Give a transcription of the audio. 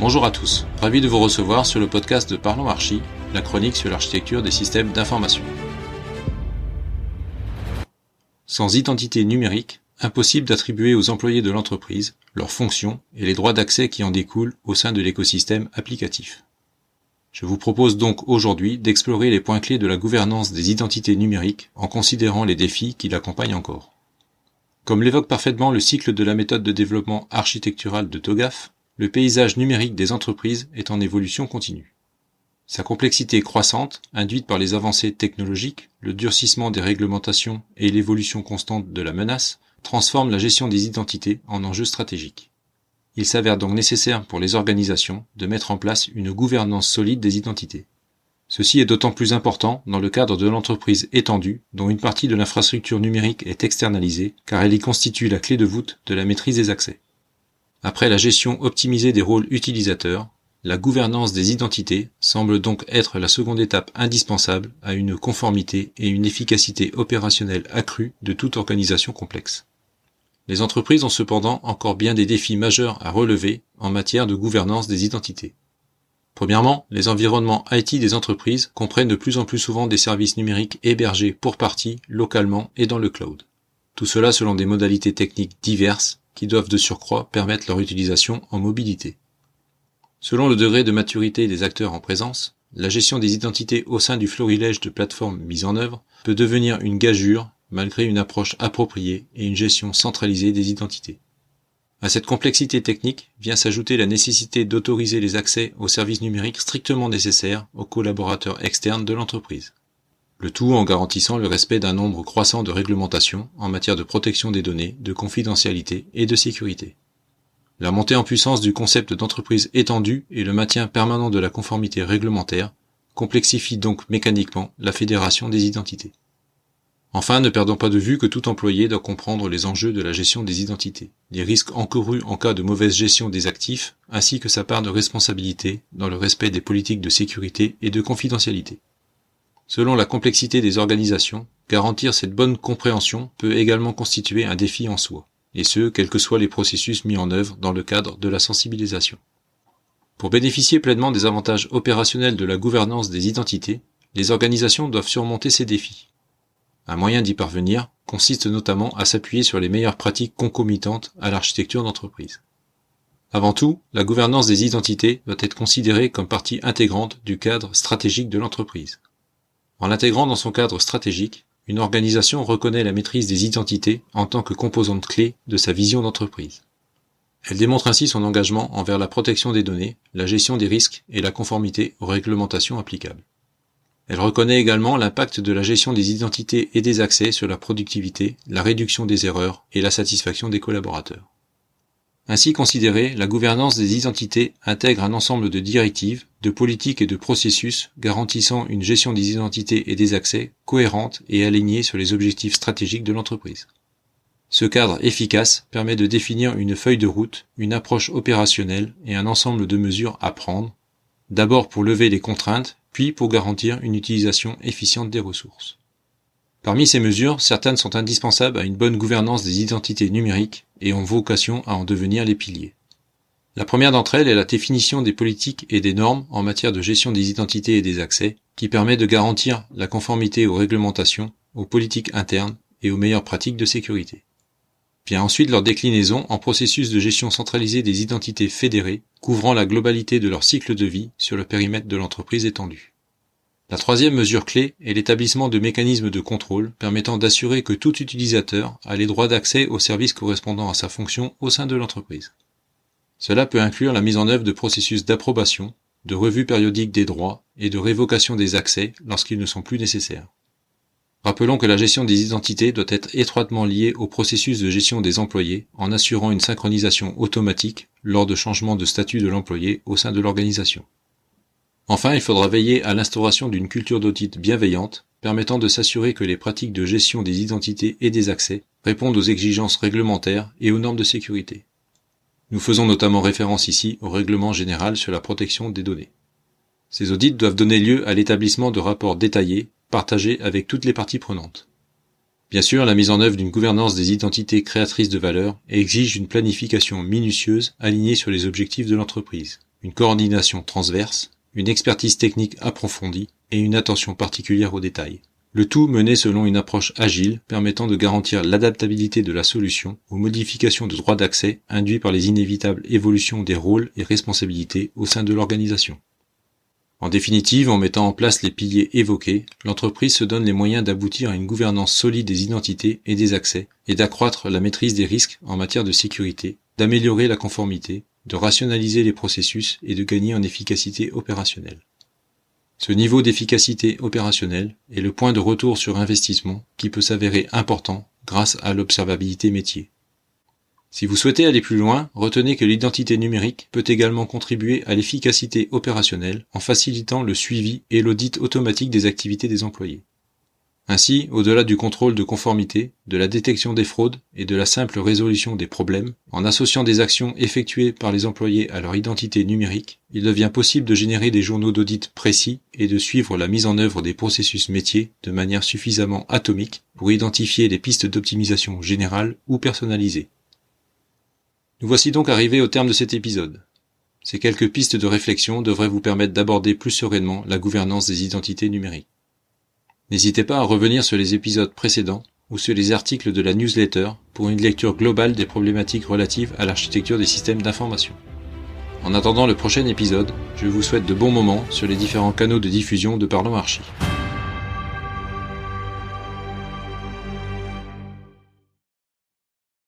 Bonjour à tous, ravi de vous recevoir sur le podcast de Parlons Archi, la chronique sur l'architecture des systèmes d'information. Sans identité numérique, impossible d'attribuer aux employés de l'entreprise leurs fonctions et les droits d'accès qui en découlent au sein de l'écosystème applicatif. Je vous propose donc aujourd'hui d'explorer les points clés de la gouvernance des identités numériques en considérant les défis qui l'accompagnent encore. Comme l'évoque parfaitement le cycle de la méthode de développement architectural de TOGAF, le paysage numérique des entreprises est en évolution continue. Sa complexité croissante, induite par les avancées technologiques, le durcissement des réglementations et l'évolution constante de la menace, transforme la gestion des identités en enjeu stratégique. Il s'avère donc nécessaire pour les organisations de mettre en place une gouvernance solide des identités. Ceci est d'autant plus important dans le cadre de l'entreprise étendue, dont une partie de l'infrastructure numérique est externalisée, car elle y constitue la clé de voûte de la maîtrise des accès. Après la gestion optimisée des rôles utilisateurs, la gouvernance des identités semble donc être la seconde étape indispensable à une conformité et une efficacité opérationnelle accrue de toute organisation complexe. Les entreprises ont cependant encore bien des défis majeurs à relever en matière de gouvernance des identités. Premièrement, les environnements IT des entreprises comprennent de plus en plus souvent des services numériques hébergés pour partie, localement et dans le cloud. Tout cela selon des modalités techniques diverses qui doivent de surcroît permettre leur utilisation en mobilité. Selon le degré de maturité des acteurs en présence, la gestion des identités au sein du florilège de plateformes mises en œuvre peut devenir une gageure malgré une approche appropriée et une gestion centralisée des identités. À cette complexité technique vient s'ajouter la nécessité d'autoriser les accès aux services numériques strictement nécessaires aux collaborateurs externes de l'entreprise. Le tout en garantissant le respect d'un nombre croissant de réglementations en matière de protection des données, de confidentialité et de sécurité. La montée en puissance du concept d'entreprise étendue et le maintien permanent de la conformité réglementaire complexifient donc mécaniquement la fédération des identités. Enfin, ne perdons pas de vue que tout employé doit comprendre les enjeux de la gestion des identités, les risques encourus en cas de mauvaise gestion des actifs, ainsi que sa part de responsabilité dans le respect des politiques de sécurité et de confidentialité. Selon la complexité des organisations, garantir cette bonne compréhension peut également constituer un défi en soi, et ce, quels que soient les processus mis en œuvre dans le cadre de la sensibilisation. Pour bénéficier pleinement des avantages opérationnels de la gouvernance des identités, les organisations doivent surmonter ces défis. Un moyen d'y parvenir consiste notamment à s'appuyer sur les meilleures pratiques concomitantes à l'architecture d'entreprise. Avant tout, la gouvernance des identités doit être considérée comme partie intégrante du cadre stratégique de l'entreprise. En l'intégrant dans son cadre stratégique, une organisation reconnaît la maîtrise des identités en tant que composante clé de sa vision d'entreprise. Elle démontre ainsi son engagement envers la protection des données, la gestion des risques et la conformité aux réglementations applicables. Elle reconnaît également l'impact de la gestion des identités et des accès sur la productivité, la réduction des erreurs et la satisfaction des collaborateurs. Ainsi considérée, la gouvernance des identités intègre un ensemble de directives, de politiques et de processus garantissant une gestion des identités et des accès cohérente et alignée sur les objectifs stratégiques de l'entreprise. Ce cadre efficace permet de définir une feuille de route, une approche opérationnelle et un ensemble de mesures à prendre, d'abord pour lever les contraintes, puis pour garantir une utilisation efficiente des ressources. Parmi ces mesures, certaines sont indispensables à une bonne gouvernance des identités numériques et ont vocation à en devenir les piliers. La première d'entre elles est la définition des politiques et des normes en matière de gestion des identités et des accès, qui permet de garantir la conformité aux réglementations, aux politiques internes et aux meilleures pratiques de sécurité. Vient ensuite leur déclinaison en processus de gestion centralisée des identités fédérées, couvrant la globalité de leur cycle de vie sur le périmètre de l'entreprise étendue. La troisième mesure clé est l'établissement de mécanismes de contrôle permettant d'assurer que tout utilisateur a les droits d'accès aux services correspondant à sa fonction au sein de l'entreprise. Cela peut inclure la mise en œuvre de processus d'approbation, de revue périodique des droits et de révocation des accès lorsqu'ils ne sont plus nécessaires. Rappelons que la gestion des identités doit être étroitement liée au processus de gestion des employés en assurant une synchronisation automatique lors de changements de statut de l'employé au sein de l'organisation. Enfin, il faudra veiller à l'instauration d'une culture d'audit bienveillante permettant de s'assurer que les pratiques de gestion des identités et des accès répondent aux exigences réglementaires et aux normes de sécurité. Nous faisons notamment référence ici au règlement général sur la protection des données. Ces audits doivent donner lieu à l'établissement de rapports détaillés, partagés avec toutes les parties prenantes. Bien sûr, la mise en œuvre d'une gouvernance des identités créatrices de valeur exige une planification minutieuse alignée sur les objectifs de l'entreprise, une coordination transverse, une expertise technique approfondie et une attention particulière aux détails. Le tout mené selon une approche agile permettant de garantir l'adaptabilité de la solution aux modifications de droits d'accès induits par les inévitables évolutions des rôles et responsabilités au sein de l'organisation. En définitive, en mettant en place les piliers évoqués, l'entreprise se donne les moyens d'aboutir à une gouvernance solide des identités et des accès, et d'accroître la maîtrise des risques en matière de sécurité, d'améliorer la conformité, de rationaliser les processus et de gagner en efficacité opérationnelle. Ce niveau d'efficacité opérationnelle est le point de retour sur investissement qui peut s'avérer important grâce à l'observabilité métier. Si vous souhaitez aller plus loin, retenez que l'identité numérique peut également contribuer à l'efficacité opérationnelle en facilitant le suivi et l'audit automatique des activités des employés. Ainsi, au-delà du contrôle de conformité, de la détection des fraudes et de la simple résolution des problèmes, en associant des actions effectuées par les employés à leur identité numérique, il devient possible de générer des journaux d'audit précis et de suivre la mise en œuvre des processus métiers de manière suffisamment atomique pour identifier les pistes d'optimisation générales ou personnalisées. Nous voici donc arrivés au terme de cet épisode. Ces quelques pistes de réflexion devraient vous permettre d'aborder plus sereinement la gouvernance des identités numériques. N'hésitez pas à revenir sur les épisodes précédents ou sur les articles de la newsletter pour une lecture globale des problématiques relatives à l'architecture des systèmes d'information. En attendant le prochain épisode, je vous souhaite de bons moments sur les différents canaux de diffusion de Parlons Archi.